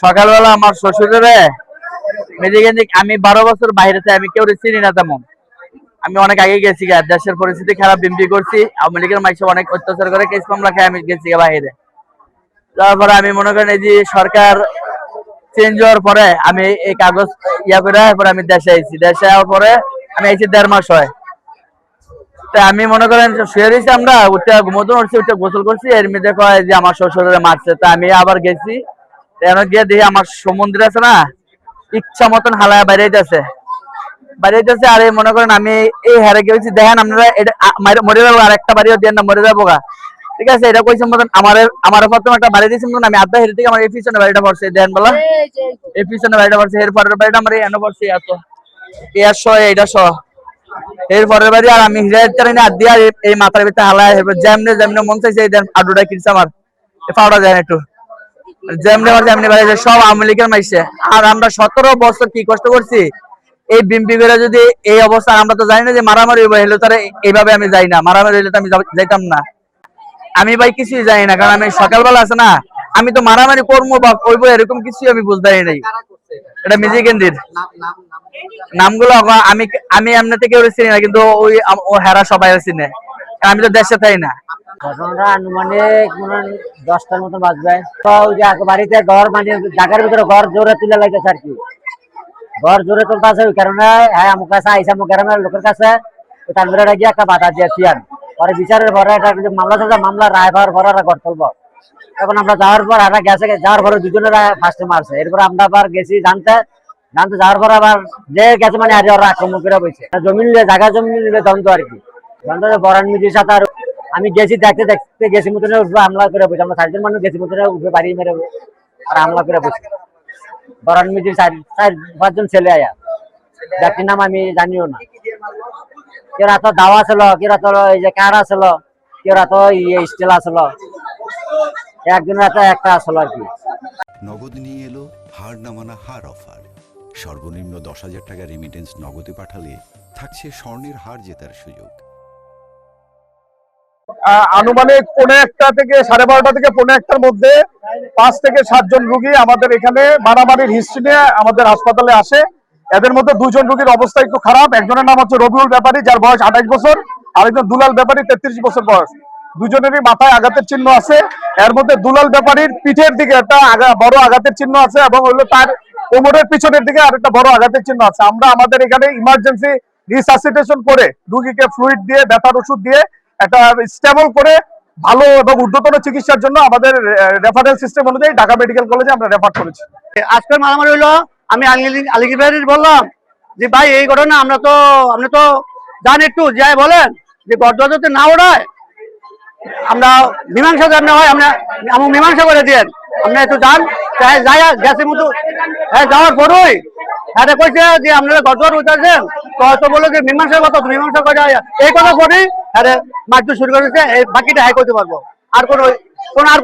সকালবেলা আমার শ্বশুরের আমি 12 বছর বাইরে আমি কেউ চিনি না তেমন। আমি অনেক আগে গেছি, দেশের পরিস্থিতি খারাপ, বিএমপি করছি, আওয়ামী লীগের মাইসে অনেক অত্যাচার করে কেস মামলা খাই আমি গেছি বাইরে। তারপরে আমি মনে করেন এই যে সরকার চেঞ্জ হওয়ার পরে আমি এই কাগজ করে আমি দেশে আইছি। দেশে আসার পরে আমি আইছি 1.5 মাস হয়। আমি মনে করেন শুয়ে রয়েছি, আমরা উঠে ঘুমোতে উঠছি, উঠে গোসল করছি, এর মধ্যে কয় যে আমার শ্বশুরে মারছে। তা আমি আবার গেছি, গিয়ে দেখি আমার সমুদ্র আছে না, ইচ্ছা মতন হালায় বাইরেছে। আর এই মনে করেন আমি এই হারে গেছি, দেখেন আপনারা এটা মরে যাবো, আর একটা বাড়িও দিয়ে না, মরে যাবো গা। ঠিক আছে, এটা কইছে মতন আমার প্রথম একটা বাড়ি দিয়েছি মতন, আমি আধা হেরে থেকে আমার এই পিছনে বাড়িটা পড়ছে, দেখেন বলা এই পিছনে বাড়িটা পড়ছে। এর পরের বাড়িটা আমার এনে পড়ছে, এত এইটা এর পরের বাড়ি। আর আমি হিরাইনি আর দিয়ে এই মাথার ভিতরে হালায় যেমনে মন চাইছে এই দেন আডুটা কিনছে আমার পাউডার দেন একটু যেমনি বাড়িছে, সব আওয়ামী লীগের মাইছে। আর আমরা 17 বছর কি কষ্ট করছি এই বিএমপি করে, যদি এই অবস্থা আমরা তো জানি না যে মারামারি হইলো, তারা এইভাবে আমি যাই না, মারামারি হইলে তো আমি যাইতাম না। আমি ভাই কিছুই জানি না, কারণ আমি সকালবেলা আছে না, আমি তো মারামারি করবো বা করবো এরকম কিছু আমি বুঝতে পারি নাই। এটা মিউজিকেন্দির নামগুলো আমি আমি এমনি থেকে চিনি না, কিন্তু ওই ও হেরা সবাই চিনে, আমি তো দেশে থাই না। ঘটনাটা আনুমানিক 10টার মতো বাজবে। তো বাড়িতে ঘর মানে জায়গার ভিতরে ঘর জোরে তুলে লাগতেছে আর কি, ঘর জোরে তুলতেছে ওই কারণে হ্যাঁ আমার কাছে আইসা আমার গ্রামের লোকের কাছে তার ভিতরে গিয়ে একটা বাধা দিয়েছি। আর পরে বিচারের পরে একটা মামলা চলছে, মামলা রায় পাওয়ার পরে ঘর তুলবো। তখন আমরা যাওয়ার পর আমরা গেছে, যাওয়ার পরে দুজনের ফার্স্টে মারছে। এরপরে আমরা আবার গেছি জানতে যাওয়ার পর আবার যে গেছে মানে আর ওরা আক্রমণ করে বলছে জমি নিলে, জায়গা জমি নিলে দ্বন্দ্ব আর কি, দ্বন্দ্ব বরান মিজির সাথে। আর আমি গেছি দেখতে গেছি মতনে উঠবো, হামলা করে বসে, আমরা 4জন মানুষ গেছি মতনে উঠবে, বাড়ি মেরে আর হামলা করে বসে। বরান মিজির 4-5 ছেলে আয়া, যার নাম আমি জানিও না। কেরা তো দাওয়া ছিল, কেরা তো এই যে কার আসলো, কেরা তো স্টিল আসলো, একজনের একটা আসলো আর কি। নগদ নিয়ে এলো হার না মানা হার অফার। সর্বনিম্ন 10,000 টাকা রেমিটেন্স নগদে পাঠালে থাকছে স্বর্ণের হার জেতার সুযোগ। আনুমানিক 1:15 থেকে 12:30 থেকে 1:15-র মধ্যে 5 থেকে 7 জন রোগী আমাদের এখানে মারামারির হিস্ট্রি নিয়ে আমাদের হাসপাতালে আসে। এদের মধ্যে 2 জন রোগীর অবস্থা একটু খারাপ। একজনের নাম হচ্ছে রবিউল ব্যাপারী, যার বয়স 28 বছর, আর একজন দুলাল ব্যাপারী, 33 বছর বয়স। দুজনেরই মাথায় আঘাতের চিহ্ন আছে। এর মধ্যে দুলাল ব্যাপারীর পিঠের দিকে একটা বড় আঘাতের চিহ্ন আছে, এবং হলো তার কোমরের পিছনের দিকে আরেকটা বড় আঘাতের চিহ্ন আছে। আমরা আমাদের এখানে ইমার্জেন্সি রিসাসিটেশন করে রোগীকে ফ্লুইড দিয়ে, ব্যথার ওষুধ দিয়ে একটা স্টেবল করে ভালো এবং ঊর্ধ্বতন চিকিৎসার জন্য আমাদের রেফারেল সিস্টেম অনুযায়ী ঢাকা মেডিকেল কলেজে আমরা রেফার করেছি। আজকের মারামারি হলো, আমি আলিগির বললাম যে ভাই এই ঘটনা আপনি তো জানেন, একটু যাই বলেন যে গড়দতে না ওড়ায় আমরা মীমাংসা জানা হয়, আমরা মীমাংসা করে দিয়েন, আপনি একটু যান। যাই গেছে মতো যাওয়ার পরই হ্যাঁ কইছে যে আপনারা গড়দর উঠেছেন, তো বললো যে মীমাংসা কথা, মীমাংসা করে এই কথা পরেই হ্যাঁ মারধর শুরু করেছে। এই বাকিটা হ্যাঁ করতে পারবো, আর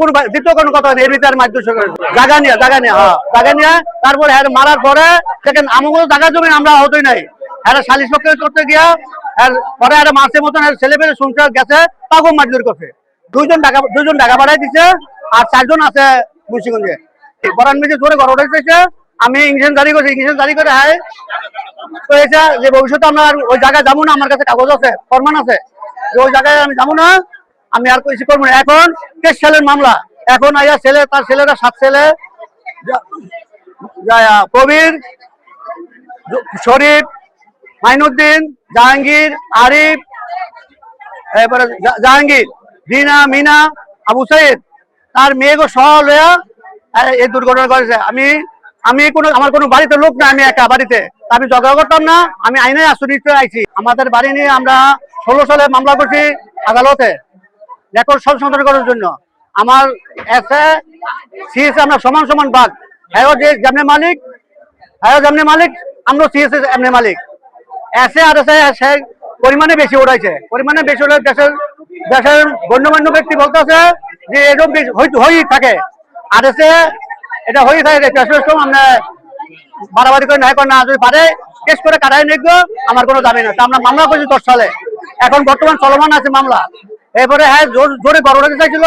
কোনো দ্বিতীয় কোনো কথা নেই। এর ভিতরে মারধর শুরু করেছে জায়গা নিয়ে তারপরে হ্যাঁ মারার পরে দেখেন আমাগুলো জায়গা জমি আমরা হতোই নাই। হ্যাঁ সালিশ করতে গিয়া পরে একটা মাসের মতন ছেলে পেলে সংসার গেছে, তাকেও মারধর করছে। 2জন ঢাকা পাঠাই দিচ্ছে, আর 4 জন আছে মুন্সিগঞ্জে। বরান মিজে জোরে ঘর উঠেছে, আমি ইঞ্জেকশন জারি করছি, ইঞ্জেকশন জারি করে হ্যাঁ হয়েছে যে ভবিষ্যতে আমরা ওই জায়গায় যাবো না। আমার কাছে কাগজ আছে, ফরমান আছে যে ওই জায়গায় আমি যাবো না, আমি আর কিছু করবো না। এখন কেস ছেলের মামলা, এখন আইয়া ছেলে, তার ছেলেরা 7 ছেলে, কবির, শরীফ, মাইনুদ্দিন, জাহাঙ্গীর, আরিফ, এরপরে জাহাঙ্গীর, রিনা, মিনা, আবু সাইদ, তার মেয়েকে সহ লইয়া এই দুর্ঘটনা করেছে। আমার কোনো বাড়িতে লোক না, আমি একা বাড়িতে, আমি ঝগড়া করতাম না, আমি আইনে আশ্রয় আইছি। আমাদের বাড়ি নিয়ে আমরা 16 সালে মামলা করছি আদালতে রেকর্ড সংশোধন করার জন্য। আমার সিএসএ আমরা সমান ভাগ, হ্যাঁ যে যেমনি মালিক আমরা সিএসএ এমনি মালিক। এসে আর এসে পরিমাণে বেশি উঠাইছে, পরিমাণে বেশি হলে দেশের গণ্যমান্য ব্যক্তি বলতেছে যে এরকম হয়েই থাকে। আর এসে এটা হয়ে থাকে, আমরা বাড়াবাড়ি করে না যদি পারে কেস করে কাটাই নিয়ে আমার কোনো দাবি না। তা আমরা মামলা করেছি 10 সালে, এখন বর্তমান চলমান আছে মামলা। এরপরে হ্যাঁ জোরে গড় চাইছিল।